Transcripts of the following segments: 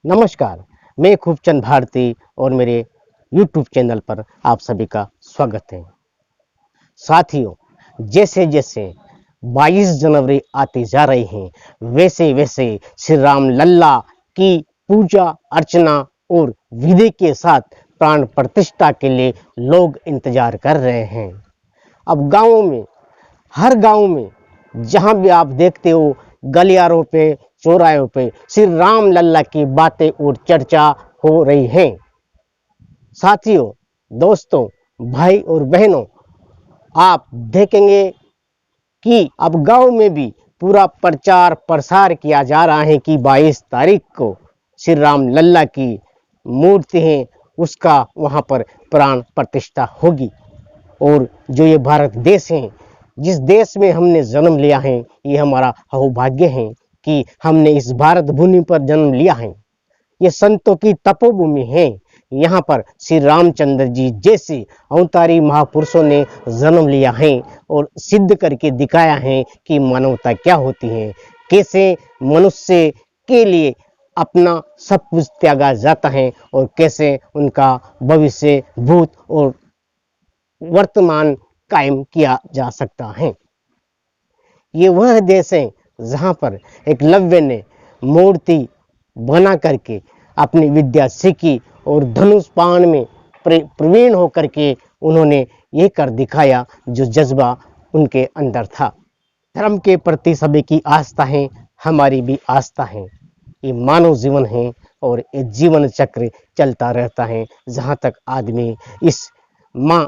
नमस्कार, मैं खूबचंद भारती और मेरे YouTube चैनल पर आप सभी का स्वागत है। साथियों, जैसे जैसे 22 जनवरी आती जा रही है, वैसे वैसे श्री राम लल्ला की पूजा अर्चना और विधि के साथ प्राण प्रतिष्ठा के लिए लोग इंतजार कर रहे हैं। अब गाँवों में, हर गांव में जहां भी आप देखते हो, गलियारों पे, चौराहों पे श्री राम लल्ला की बातें और चर्चा हो रही है। साथियों, दोस्तों, भाई और बहनों, आप देखेंगे कि अब गांव में भी पूरा प्रचार प्रसार किया जा रहा है कि 22 तारीख को श्री राम लल्ला की मूर्ति है, उसका वहां पर प्राण प्रतिष्ठा होगी। और जो ये भारत देश है, जिस देश में हमने जन्म लिया है, ये हमारा सौभाग्य है कि हमने इस भारत भूमि पर जन्म लिया है। ये संतों की तपोभूमि है। यहाँ पर श्री रामचंद्र जी जैसे अवतारी महापुरुषों ने जन्म लिया है और सिद्ध करके दिखाया है कि मानवता क्या होती है, कैसे मनुष्य के लिए अपना सब कुछ त्यागा जाता है और कैसे उनका भविष्य, भूत और वर्तमान कायम किया जा सकता है। ये वह देश है जहाँ पर एकलव्य ने मूर्ति बना करके अपनी विद्या सीखी और धनुष बाण में प्रवीण होकर के उन्होंने ये कर दिखाया जो जज्बा उनके अंदर था। धर्म के प्रति सभी की आस्था है, हमारी भी आस्था है। ये मानव जीवन है और ये जीवन चक्र चलता रहता है जहाँ तक आदमी इस माँ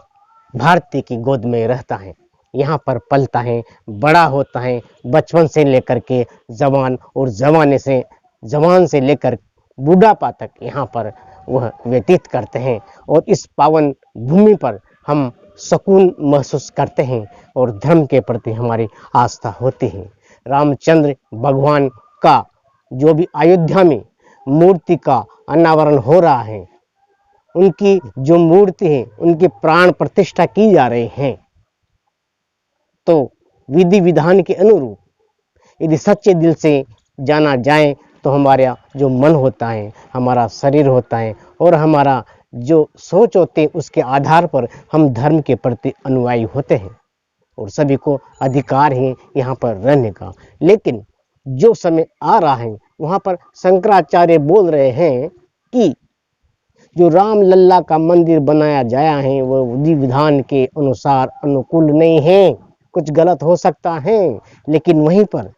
भारती की गोद में रहता है, यहाँ पर पलता है, बड़ा होता है, बचपन से लेकर के जवान और जवान से लेकर बुढ़ापा तक यहाँ पर वह व्यतीत करते हैं। और इस पावन भूमि पर हम सुकून महसूस करते हैं और धर्म के प्रति हमारी आस्था होती है। रामचंद्र भगवान का जो भी अयोध्या में मूर्ति का अनावरण हो रहा है, उनकी जो मूर्ति है, उनकी प्राण प्रतिष्ठा की जा रही है, तो विधि विधान के अनुरूप यदि सच्चे दिल से जाना जाए तो हमारा जो मन होता है, हमारा शरीर होता है और हमारा जो सोच होते हैं, उसके आधार पर हम धर्म के प्रति अनुयायी होते हैं और सभी को अधिकार है यहाँ पर रहने का। लेकिन जो समय आ रहा है, वहाँ पर शंकराचार्य बोल रहे हैं कि जो राम लल्ला का मंदिर बनाया जाया है वो विधि विधान के अनुसार अनुकूल नहीं है, कुछ गलत हो सकता है। लेकिन वहीं पर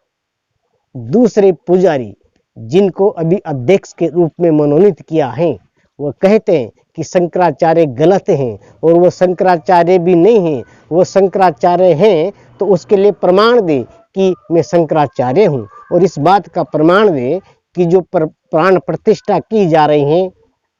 दूसरे पुजारी जिनको अभी अध्यक्ष के रूप में मनोनीत किया है, वो कहते हैं कि शंकराचार्य गलत हैं और वो शंकराचार्य भी नहीं है। वो शंकराचार्य हैं तो उसके लिए प्रमाण दे कि मैं शंकराचार्य हूँ, और इस बात का प्रमाण दे कि जो प्राण प्रतिष्ठा की जा रही है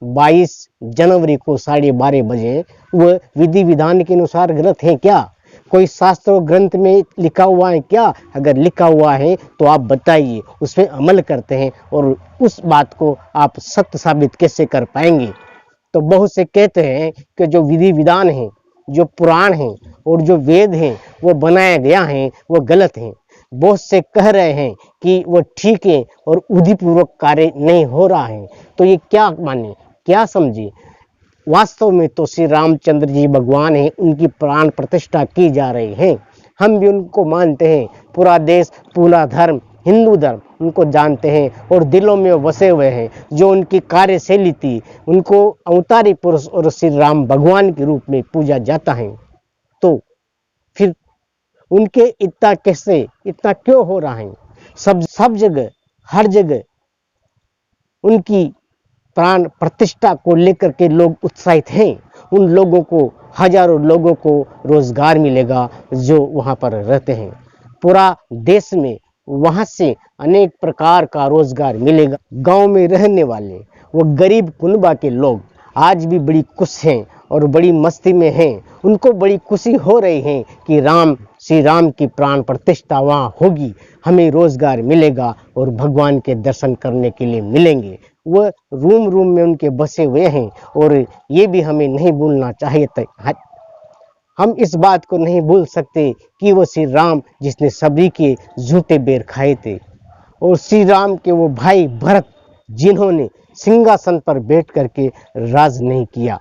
22 जनवरी को 12:30 बजे, वह विधि विधान के अनुसार गलत है क्या? कोई शास्त्र ग्रंथ में लिखा हुआ है क्या? अगर लिखा हुआ है तो आप बताइए, उसमें अमल करते हैं और उस बात को आप सत्य साबित कैसे कर पाएंगे? तो बहुत से कहते हैं कि जो विधि विधान है, जो पुराण है और जो वेद है वो बनाया गया है वो गलत है। बहुत से कह रहे हैं कि वो ठीक है और विधिपूर्वक कार्य नहीं हो रहा है। तो ये क्या माने, क्या समझे? वास्तव में तो श्री रामचंद्र जी भगवान हैं, उनकी प्राण प्रतिष्ठा की जा रही है। हम भी उनको मानते हैं, पूरा देश, पूरा धर्म, हिंदू धर्म उनको जानते हैं और दिलों में बसे हुए हैं। जो उनकी कार्यशैली थी, उनको अवतारी पुरुष और श्री राम भगवान के रूप में पूजा जाता है, तो फिर उनके इतना क्यों हो रहा है? सब जगह, हर जगह उनकी प्राण प्रतिष्ठा को लेकर के लोग उत्साहित हैं। उन लोगों को, हजारों लोगों को रोजगार मिलेगा जो वहां पर रहते हैं। पूरा देश में वहां से अनेक प्रकार का रोजगार मिलेगा। गांव में रहने वाले वो गरीब कुनबा के लोग आज भी बड़ी खुश हैं और बड़ी मस्ती में हैं। उनको बड़ी खुशी हो रही है कि श्री राम की प्राण प्रतिष्ठा वहाँ होगी, हमें रोजगार मिलेगा और भगवान के दर्शन करने के लिए मिलेंगे। वह रूम में उनके बसे हुए हैं और ये भी हमें नहीं भूलना चाहिए। हम इस बात को नहीं भूल सकते कि वो श्री राम जिसने सभी के झूठे बेर खाए थे और श्री राम के वो भाई भरत जिन्होंने सिंहासन पर बैठ करके राज नहीं किया,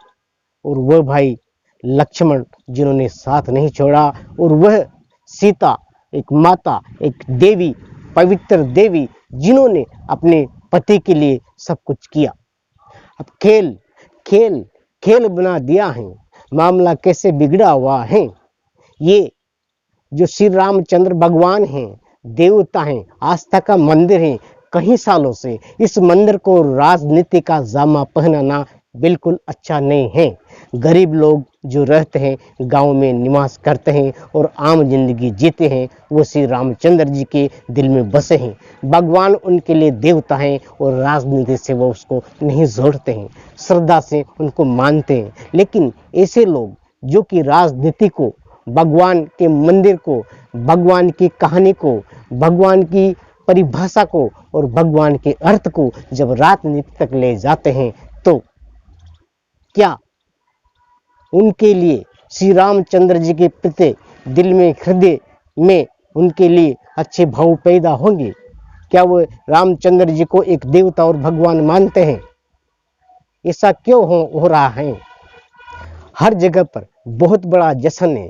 और वह भाई लक्ष्मण जिन्होंने साथ नहीं छोड़ा, और वह सीता एक माता, एक देवी, पवित्र देवी, जिन्होंने अपने पति के लिए सब कुछ किया। अब खेल खेल खेल बना दिया है, मामला कैसे बिगड़ा हुआ है। ये जो श्री रामचंद्र भगवान हैं, देवता हैं, आस्था का मंदिर है, कई सालों से इस मंदिर को राजनीति का जामा पहनाना बिल्कुल अच्छा नहीं है। गरीब लोग जो रहते हैं, गांव में निवास करते हैं और आम जिंदगी जीते हैं, वो श्री रामचंद्र जी के दिल में बसे हैं। भगवान उनके लिए देवता हैं और राजनीति से वो उसको नहीं जोड़ते हैं, श्रद्धा से उनको मानते हैं। लेकिन ऐसे लोग जो कि राजनीति को, भगवान के मंदिर को, भगवान की कहानी को, भगवान की परिभाषा को और भगवान के अर्थ को जब राजनीति तक ले जाते हैं, तो क्या उनके लिए श्री रामचंद्र जी के प्रति दिल में, हृदय में उनके लिए अच्छे भाव पैदा होंगे? क्या वो रामचंद्र जी को एक देवता और भगवान मानते हैं? ऐसा क्यों हो रहा है? हर जगह पर बहुत बड़ा जश्न है।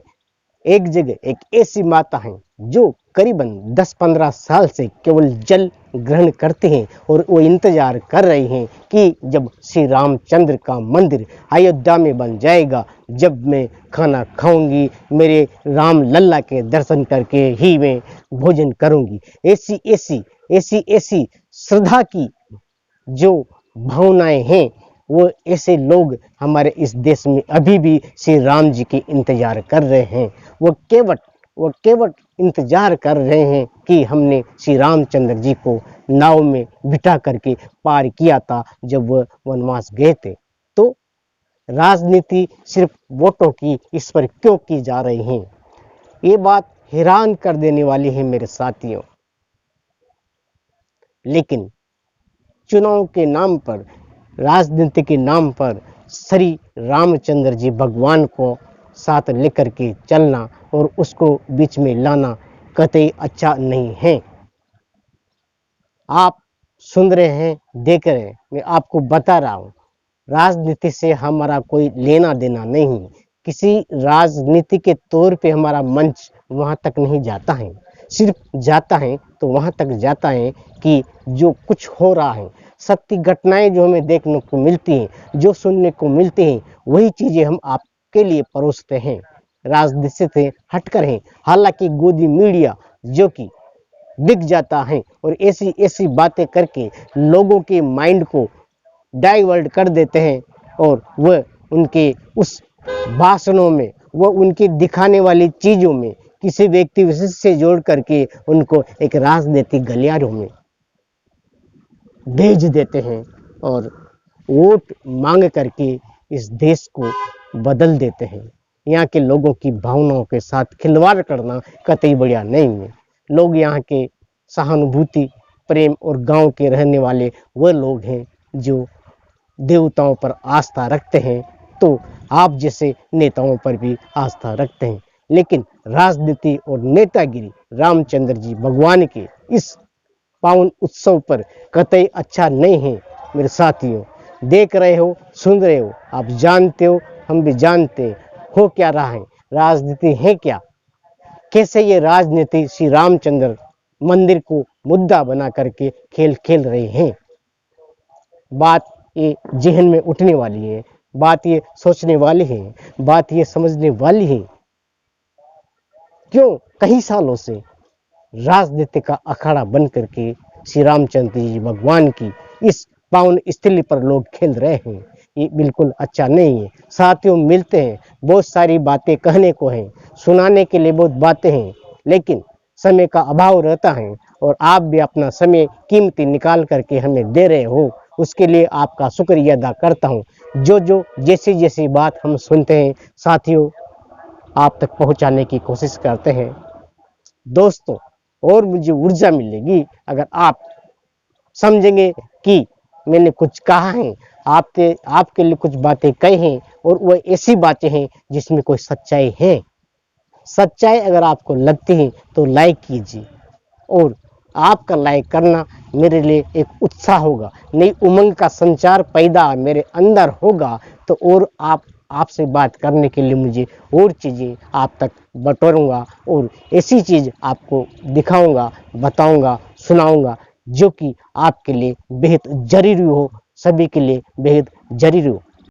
एक जगह एक ऐसी माता है जो करीबन 10-15 साल से केवल जल ग्रहण करते हैं और वो इंतजार कर रहे हैं कि जब श्री रामचंद्र का मंदिर अयोध्या में बन जाएगा, जब मैं खाना खाऊंगी, मेरे राम लल्ला के दर्शन करके ही मैं भोजन करूंगी। ऐसी ऐसी ऐसी ऐसी श्रद्धा की जो भावनाएं हैं, वो ऐसे लोग हमारे इस देश में अभी भी श्री राम जी के इंतजार कर रहे हैं। वो केवट इंतजार कर रहे हैं कि हमने श्री रामचंद्र जी को नाव में बिठा करके पार किया था जब वह वनवास गए थे। तो राजनीति सिर्फ वोटों की इस पर क्यों की जा रही है? ये बात हैरान कर देने वाली है मेरे साथियों। लेकिन चुनाव के नाम पर, राजनीति के नाम पर श्री रामचंद्र जी भगवान को साथ लेकर के चलना और उसको बीच में लाना कतई अच्छा नहीं है। आप सुन रहे हैं, देख रहे हैं, मैं आपको बता रहा हूँ, राजनीति से हमारा कोई लेना देना नहीं। किसी राजनीति के तौर पे हमारा मंच वहाँ तक नहीं जाता है। सिर्फ जाता है तो वहाँ तक जाता है कि जो कुछ हो रहा है, सत्य घटनाएं जो हमें देखने को मिलती हैं, जो सुनने को मिलती हैं, वही चीज़ें हम आपके लिए परोसते हैं। राजनीति से हटकर हैं। हालांकि गोदी मीडिया जो कि बिक जाता है और ऐसी ऐसी बातें करके लोगों के माइंड को डाइवर्ट कर देते हैं, और वह उनके उस भाषणों में, वह उनकी दिखाने वाली चीज़ों में किसी व्यक्ति विशेष से जोड़ करके उनको एक राजनीतिक गलियारों में भेज देते हैं और वोट मांग करके इस देश को बदल देते हैं। यहाँ के लोगों की भावनाओं के साथ खिलवाड़ करना कतई बढ़िया नहीं है। लोग यहाँ के सहानुभूति, प्रेम और गांव के रहने वाले वह लोग हैं जो देवताओं पर आस्था रखते हैं, तो आप जैसे नेताओं पर भी आस्था रखते हैं। लेकिन राजनीति और नेतागिरी रामचंद्र जी भगवान के इस पावन उत्सव पर कतई अच्छा नहीं है। मेरे साथियों, देख रहे हो, सुन रहे हो, आप जानते हो, हम भी जानते हैं, हो क्या रहा है, राजनीति है क्या, कैसे ये राजनीति श्री रामचंद्र मंदिर को मुद्दा बना करके खेल खेल रहे हैं। बात ये जहन में उठने वाली है, बात ये सोचने वाली है, बात ये समझने वाली है। क्यों कई सालों से राजनीति का अखाड़ा बन करके श्री रामचंद्र जी भगवान की इस पावन स्थली पर लोग खेल रहे हैं? ये बिल्कुल अच्छा नहीं है। साथियों, मिलते हैं, बहुत सारी बातें कहने को हैं, सुनाने के लिए बहुत बातें हैं, लेकिन समय का अभाव रहता है और आप भी अपना समय कीमती निकाल करके हमें दे रहे हो, उसके लिए आपका शुक्रिया अदा करता हूँ। जो जैसी जैसी बात हम सुनते हैं साथियों, आप तक पहुँचाने की कोशिश करते हैं। दोस्तों, और मुझे ऊर्जा मिलेगी अगर आप समझेंगे कि मैंने कुछ कहा है, आपके लिए कुछ बातें कही हैं और वह ऐसी बातें हैं जिसमें कोई सच्चाई है। सच्चाई अगर आपको लगती है तो लाइक कीजिए और आपका लाइक करना मेरे लिए एक उत्साह होगा, नई उमंग का संचार पैदा मेरे अंदर होगा। तो और आपसे बात करने के लिए मुझे और चीज़ें आप तक बटोरूंगा और ऐसी चीज़ आपको दिखाऊंगा, बताऊंगा, सुनाऊंगा जो कि आपके लिए बेहद जरूरी हो, सभी के लिए बेहद जरूरी हो।